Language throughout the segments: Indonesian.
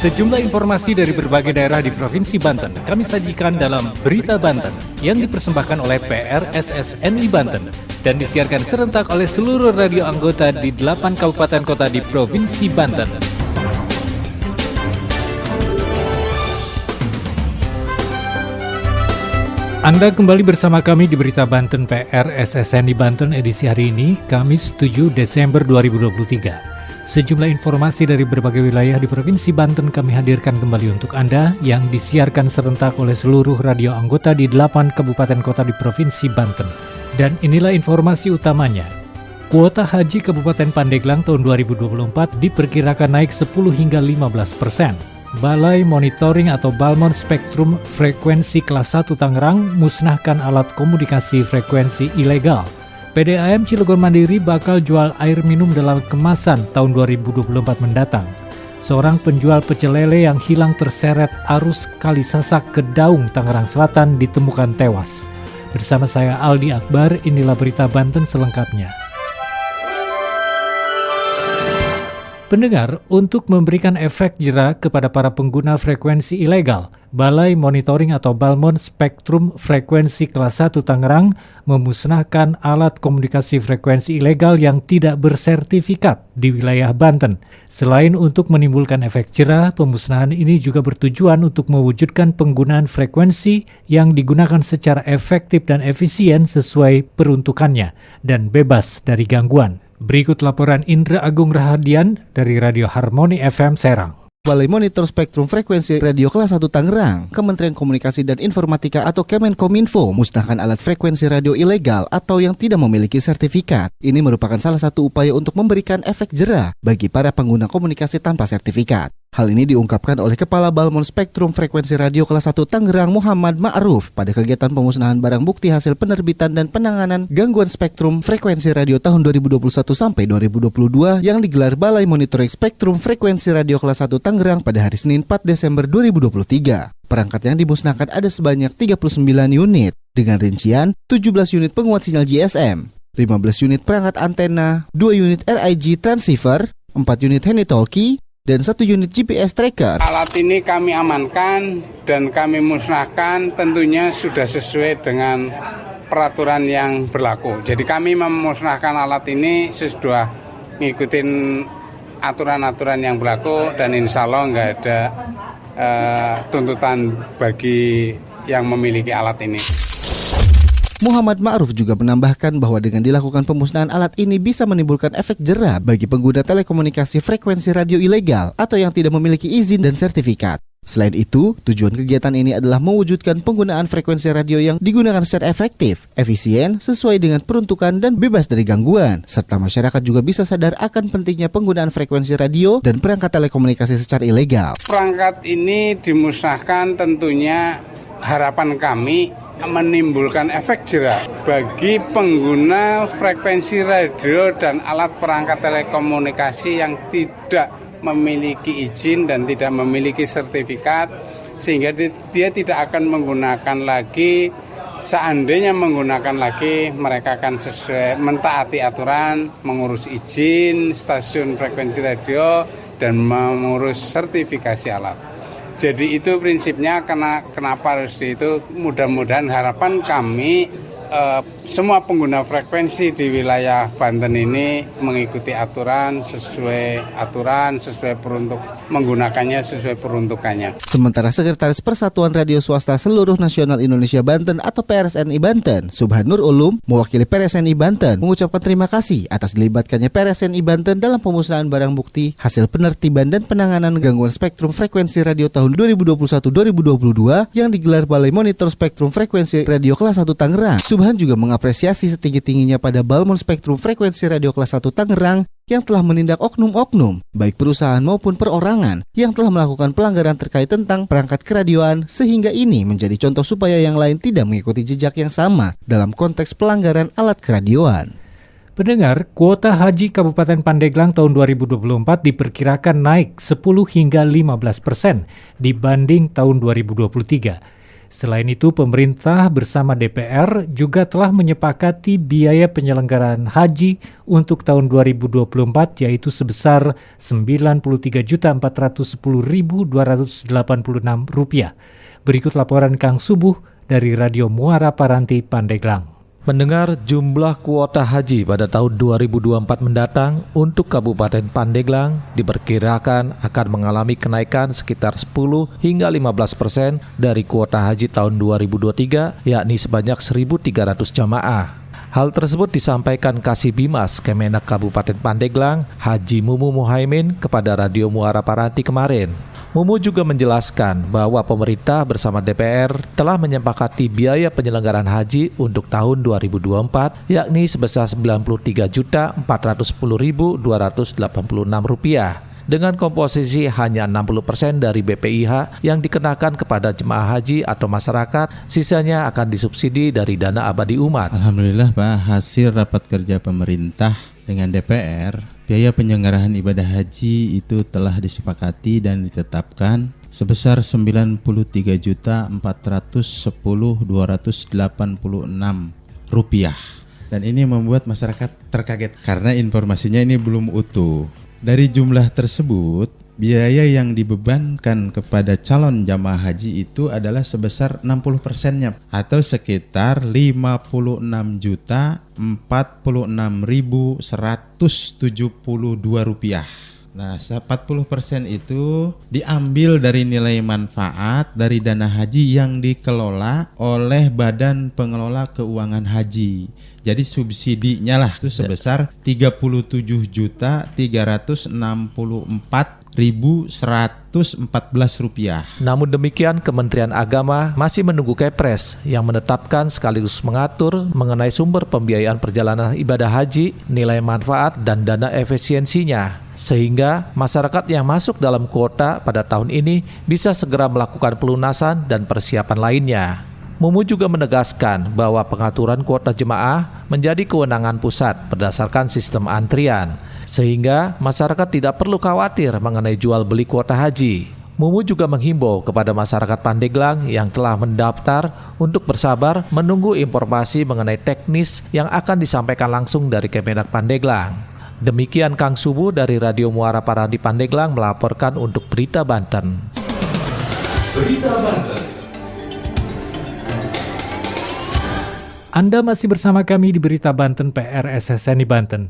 Sejumlah informasi dari berbagai daerah di Provinsi Banten kami sajikan dalam Berita Banten yang dipersembahkan oleh PRSSNI Banten dan disiarkan serentak oleh seluruh radio anggota di 8 kabupaten kota di Provinsi Banten. Anda kembali bersama kami di Berita Banten PRSSNI Banten edisi hari ini, Kamis 7 Desember 2023. Sejumlah informasi dari berbagai wilayah di Provinsi Banten kami hadirkan kembali untuk Anda yang disiarkan serentak oleh seluruh radio anggota di 8 kabupaten kota di Provinsi Banten. Dan inilah informasi utamanya. Kuota haji Kabupaten Pandeglang tahun 2024 diperkirakan naik 10 hingga 15%. Balai Monitoring atau Balmon Spektrum Frekuensi Kelas 1 Tangerang musnahkan alat komunikasi frekuensi ilegal. PDAM Cilegon Mandiri bakal jual air minum dalam kemasan tahun 2024 mendatang. Seorang penjual pecel lele yang hilang terseret arus Kalisasak ke Daung, Tangerang Selatan ditemukan tewas. Bersama saya Aldi Akbar, inilah Berita Banten selengkapnya. Pendengar, untuk memberikan efek jera kepada para pengguna frekuensi ilegal, Balai Monitoring atau Balmon Spektrum Frekuensi Kelas 1 Tangerang memusnahkan alat komunikasi frekuensi ilegal yang tidak bersertifikat di wilayah Banten. Selain untuk menimbulkan efek jera, pemusnahan ini juga bertujuan untuk mewujudkan penggunaan frekuensi yang digunakan secara efektif dan efisien sesuai peruntukannya dan bebas dari gangguan. Berikut laporan Indra Agung Rahadian dari Radio Harmoni FM Serang. Balai Monitor Spektrum Frekuensi Radio Kelas 1 Tangerang, Kementerian Komunikasi dan Informatika atau Kemenkominfo musnahkan alat frekuensi radio ilegal atau yang tidak memiliki sertifikat. Ini merupakan salah satu upaya untuk memberikan efek jera bagi para pengguna komunikasi tanpa sertifikat. Hal ini diungkapkan oleh Kepala Balmon Spektrum Frekuensi Radio Kelas 1 Tangerang Muhammad Ma'ruf pada kegiatan pemusnahan barang bukti hasil penerbitan dan penanganan gangguan spektrum frekuensi radio tahun 2021 sampai 2022 yang digelar Balai Monitoring Spektrum Frekuensi Radio Kelas 1 Tangerang pada hari Senin 4 Desember 2023. Perangkat yang dimusnahkan ada sebanyak 39 unit dengan rincian 17 unit penguat sinyal GSM, 15 unit perangkat antena, 2 unit RIG transceiver, 4 unit handy-talkie, dan 1 unit GPS tracker. Alat ini kami amankan dan kami musnahkan tentunya sudah sesuai dengan peraturan yang berlaku. Jadi kami memusnahkan alat ini sesudah ngikutin aturan-aturan yang berlaku dan insya Allah nggak ada tuntutan bagi yang memiliki alat ini. Muhammad Ma'ruf juga menambahkan bahwa dengan dilakukan pemusnahan alat ini bisa menimbulkan efek jera bagi pengguna telekomunikasi frekuensi radio ilegal atau yang tidak memiliki izin dan sertifikat. Selain itu, tujuan kegiatan ini adalah mewujudkan penggunaan frekuensi radio yang digunakan secara efektif, efisien, sesuai dengan peruntukan dan bebas dari gangguan, serta masyarakat juga bisa sadar akan pentingnya penggunaan frekuensi radio dan perangkat telekomunikasi secara ilegal. Perangkat ini dimusnahkan tentunya harapan kami menimbulkan efek jera bagi pengguna frekuensi radio dan alat perangkat telekomunikasi yang tidak memiliki izin dan tidak memiliki sertifikat, sehingga dia tidak akan menggunakan lagi. Seandainya menggunakan lagi, mereka akan sesuai mentaati aturan, mengurus izin stasiun frekuensi radio dan mengurus sertifikasi alat. Jadi itu prinsipnya, kenapa harus itu, mudah-mudahan harapan kami semua pengguna frekuensi di wilayah Banten ini mengikuti aturan, sesuai menggunakannya sesuai peruntukannya. Sementara Sekretaris Persatuan Radio Swasta Seluruh Nasional Indonesia Banten atau PRSNI Banten, Subhanur Ulum, mewakili PRSNI Banten, mengucapkan terima kasih atas dilibatkannya PRSNI Banten dalam pemusnahan barang bukti hasil penertiban dan penanganan gangguan spektrum frekuensi radio tahun 2021-2022 yang digelar Balai Monitor Spektrum Frekuensi Radio Kelas 1 Tangerang. Subhan juga mengapresiasi setinggi-tingginya pada Balmon Spektrum Frekuensi Radio Kelas 1 Tangerang yang telah menindak oknum-oknum, baik perusahaan maupun perorangan, yang telah melakukan pelanggaran terkait tentang perangkat keradioan, sehingga ini menjadi contoh supaya yang lain tidak mengikuti jejak yang sama dalam konteks pelanggaran alat keradioan. Pendengar, kuota haji Kabupaten Pandeglang tahun 2024 diperkirakan naik 10 hingga 15% dibanding tahun 2023. Selain itu, pemerintah bersama DPR juga telah menyepakati biaya penyelenggaraan haji untuk tahun 2024 yaitu sebesar Rp93.410.286. Berikut laporan Kang Subuh dari Radio Muara Paranti Pandeglang. Mendengar jumlah kuota haji pada tahun 2024 mendatang untuk Kabupaten Pandeglang diperkirakan akan mengalami kenaikan sekitar 10 hingga 15% dari kuota haji tahun 2023, yakni sebanyak 1.300 jamaah. Hal tersebut disampaikan Kasih Bimas Kemenak Kabupaten Pandeglang, Haji Mumu Muhaimin kepada Radio Muara Paranti kemarin. Mumu juga menjelaskan bahwa pemerintah bersama DPR telah menyepakati biaya penyelenggaraan haji untuk tahun 2024 yakni sebesar Rp93.410.286 dengan komposisi hanya 60% dari BPIH yang dikenakan kepada jemaah haji atau masyarakat, sisanya akan disubsidi dari dana abadi umat. Alhamdulillah Pak, hasil rapat kerja pemerintah dengan DPR, biaya penyelenggaraan ibadah haji itu telah disepakati dan ditetapkan sebesar Rp93.410.286. Dan ini membuat masyarakat terkaget karena informasinya ini belum utuh. Dari jumlah tersebut, biaya yang dibebankan kepada calon jamaah haji itu adalah sebesar 60%-nya atau sekitar Rp56.142. Nah, 40% itu diambil dari nilai manfaat dari dana haji yang dikelola oleh Badan Pengelola Keuangan Haji. Jadi subsidinya lah itu sebesar Rp37.364.114. Namun demikian, Kementerian Agama masih menunggu Kepres yang menetapkan sekaligus mengatur mengenai sumber pembiayaan perjalanan ibadah haji, nilai manfaat, dan dana efisiensinya. Sehingga masyarakat yang masuk dalam kuota pada tahun ini bisa segera melakukan pelunasan dan persiapan lainnya. Mumu juga menegaskan bahwa pengaturan kuota jemaah menjadi kewenangan pusat berdasarkan sistem antrian, sehingga masyarakat tidak perlu khawatir mengenai jual beli kuota haji. Mumu juga menghimbau kepada masyarakat Pandeglang yang telah mendaftar untuk bersabar menunggu informasi mengenai teknis yang akan disampaikan langsung dari Kemenak Pandeglang. Demikian Kang Subuh dari Radio Muara Paranti Pandeglang melaporkan untuk Berita Banten. Berita Banten. Anda masih bersama kami di Berita Banten PR SSN di Banten.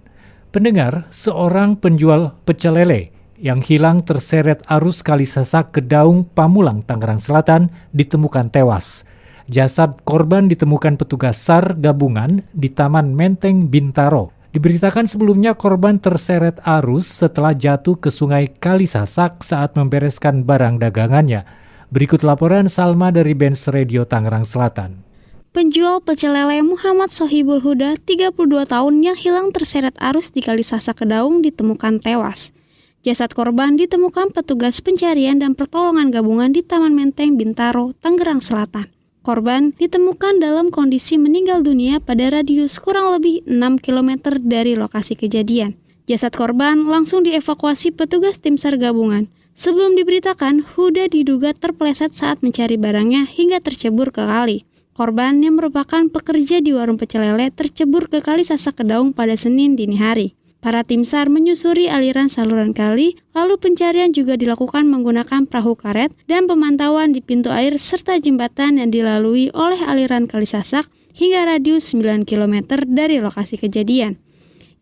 Pendengar, seorang penjual pecel lele yang hilang terseret arus Kali Sasak Kedaung, Pamulang, Tangerang Selatan ditemukan tewas. Jasad korban ditemukan petugas SAR gabungan di Taman Menteng, Bintaro. Diberitakan sebelumnya korban terseret arus setelah jatuh ke Sungai Kali Sasak saat membereskan barang dagangannya. Berikut laporan Salma dari Benz Radio Tangerang Selatan. Penjual pecel lele Muhammad Sohibul Huda, 32 tahun yang hilang terseret arus di Kali Sasak Kedaung ditemukan tewas. Jasad korban ditemukan petugas pencarian dan pertolongan gabungan di Taman Menteng, Bintaro, Tangerang Selatan. Korban ditemukan dalam kondisi meninggal dunia pada radius kurang lebih 6 km dari lokasi kejadian. Jasad korban langsung dievakuasi petugas tim SAR gabungan. Sebelum diberitakan, Huda diduga terpeleset saat mencari barangnya hingga tercebur ke kali. Korban yang merupakan pekerja di warung pecel lele tercebur ke Kali Sasak Kedaung pada Senin dini hari. Para tim SAR menyusuri aliran saluran kali, lalu pencarian juga dilakukan menggunakan perahu karet dan pemantauan di pintu air serta jembatan yang dilalui oleh aliran Kali Sasak hingga radius 9 km dari lokasi kejadian.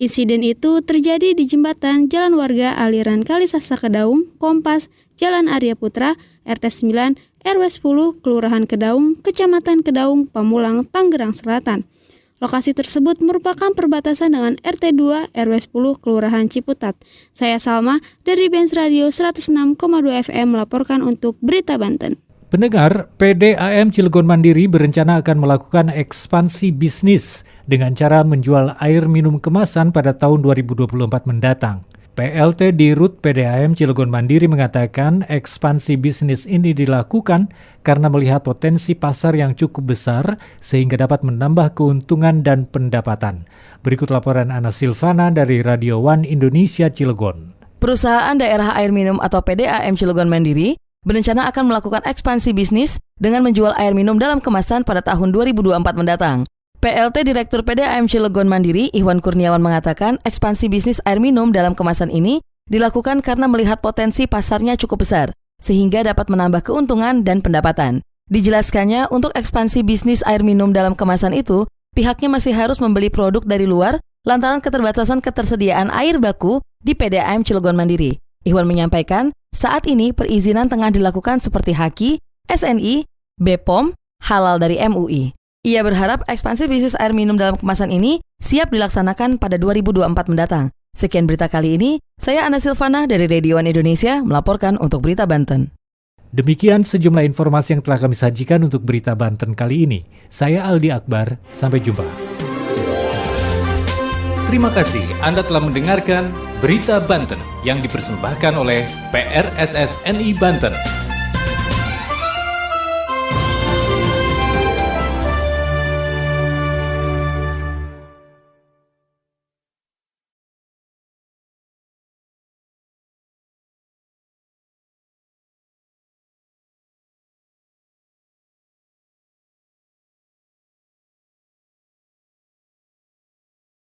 Insiden itu terjadi di jembatan Jalan Warga aliran Kali Sasak Kedaung, Kompas, Jalan Arya Putra, RT 9, RW 10, Kelurahan Kedaung, Kecamatan Kedaung, Pamulang, Tangerang Selatan. Lokasi tersebut merupakan perbatasan dengan RT 2, RW 10, Kelurahan Ciputat. Saya Salma dari Benz Radio 106,2 FM melaporkan untuk Berita Banten. Pendengar, PDAM Cilegon Mandiri berencana akan melakukan ekspansi bisnis dengan cara menjual air minum kemasan pada tahun 2024 mendatang. PLT Dirut PDAM Cilegon Mandiri mengatakan ekspansi bisnis ini dilakukan karena melihat potensi pasar yang cukup besar sehingga dapat menambah keuntungan dan pendapatan. Berikut laporan Ana Silvana dari Radio One Indonesia Cilegon. Perusahaan Daerah Air Minum atau PDAM Cilegon Mandiri berencana akan melakukan ekspansi bisnis dengan menjual air minum dalam kemasan pada tahun 2024 mendatang. PLT Direktur PDAM Cilegon Mandiri, Iwan Kurniawan mengatakan ekspansi bisnis air minum dalam kemasan ini dilakukan karena melihat potensi pasarnya cukup besar, sehingga dapat menambah keuntungan dan pendapatan. Dijelaskannya, untuk ekspansi bisnis air minum dalam kemasan itu, pihaknya masih harus membeli produk dari luar lantaran keterbatasan ketersediaan air baku di PDAM Cilegon Mandiri. Iwan menyampaikan, saat ini perizinan tengah dilakukan seperti HAKI, SNI, BPOM, halal dari MUI. Ia berharap ekspansi bisnis air minum dalam kemasan ini siap dilaksanakan pada 2024 mendatang. Sekian berita kali ini, saya Ana Silvana dari Radio One Indonesia melaporkan untuk Berita Banten. Demikian sejumlah informasi yang telah kami sajikan untuk Berita Banten kali ini. Saya Aldi Akbar, sampai jumpa. Terima kasih Anda telah mendengarkan Berita Banten yang dipersembahkan oleh PRSSNI Banten.